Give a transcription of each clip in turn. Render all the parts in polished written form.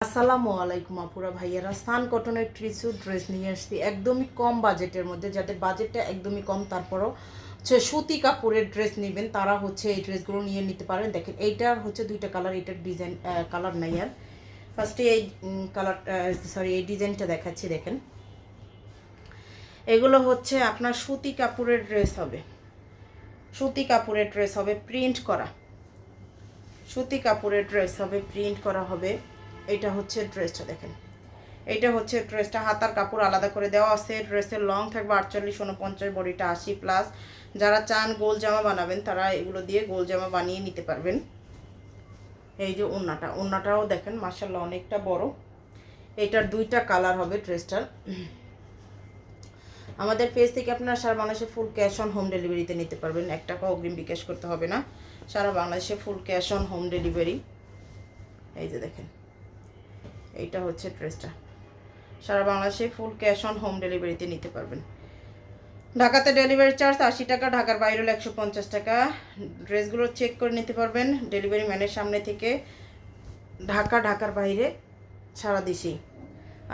আসসালামু আলাইকুম আপুরা ভাইয়ারা, সান কটনের ট্রিসু ড্রেস নিয়ে আসছি একদমই কম বাজেটের মধ্যে। যাদের বাজেটটা একদমই কম, তারপরও হচ্ছে সুতি কাপড়ের ড্রেস নেবেন তারা হচ্ছে এই ড্রেসগুলো নিয়ে নিতে পারেন। দেখেন এইটার হচ্ছে দুইটা কালার, এটার ডিজাইন কালার নাই। আর ফার্স্টে এই কালারটা, সরি এই ডিজাইনটা দেখাচ্ছি। দেখেন এগুলো হচ্ছে আপনার সুতি কাপড়ের ড্রেস হবে, সুতি কাপড়ের ড্রেস হবে প্রিন্ট করা, সুতি কাপড়ের ড্রেস হবে প্রিন্ট করা হবে। এটা হচ্ছে ড্রেসটা, দেখেন এইটা হচ্ছে ড্রেসটা। হাতার কাপড় আলাদা করে দেওয়া আছে। ড্রেসের লং থাকবে 48, 49, বডিটা 80+। যারা চান গোল জামা বানাবেন তারা এগুলো দিয়ে গোল জামা বানিয়ে নিতে পারবেন। এই যে ওড়নাটাও দেখেন মাশাআল্লাহ অনেকটা বড়। এটার দুইটা কালার হবে ড্রেসটার। আমাদের পেজ থেকে আপনারা সারা বাংলাদেশে ফুল ক্যাশ অন হোম ডেলিভারিতে নিতে পারবেন, 1 টাকা অগ্রিম বিকাশ করতে হবে না। সারা বাংলাদেশে full cash on home delivery. এই যে দেখেন এইটা হচ্ছে ড্রেসটা, সারা বাংলাদেশে ফুল ক্যাশ অন হোম ডেলিভারিতে নিতে পারবেন। ঢাকাতে ডেলিভারি চার্জ 80 টাকা, ঢাকার বাইরে হলে 150 টাকা। ড্রেসগুলো চেক করে নিতে পারবেন ডেলিভারি ম্যানের সামনে থেকে, ঢাকার বাইরে সারা দেশেই।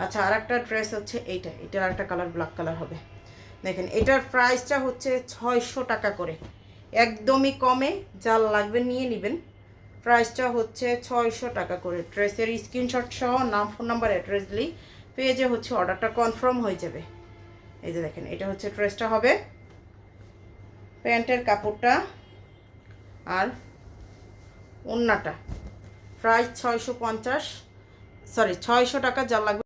আচ্ছা, আর একটা ড্রেস হচ্ছে এটার আরেকটা কালার ব্ল্যাক কালার হবে। দেখেন এটার প্রাইসটা হচ্ছে 600 টাকা করে, একদমই কমে, যার লাগবে নিয়ে নেবেন। প্রাইসটা হচ্ছে 600 টাকা করে। ড্রেসের স্ক্রিনশট সহ নাম, ফোন নাম্বার, অ্যাড্রেস দিলেই পেজে হচ্ছে অর্ডারটা কনফার্ম হয়ে যাবে। এই যে দেখেন এটা হচ্ছে ড্রেসটা হবে, প্যান্টের কাপড়টা আর ওড়নাটা। প্রাইস 650, সরি 600 টাকা, যার লাগবে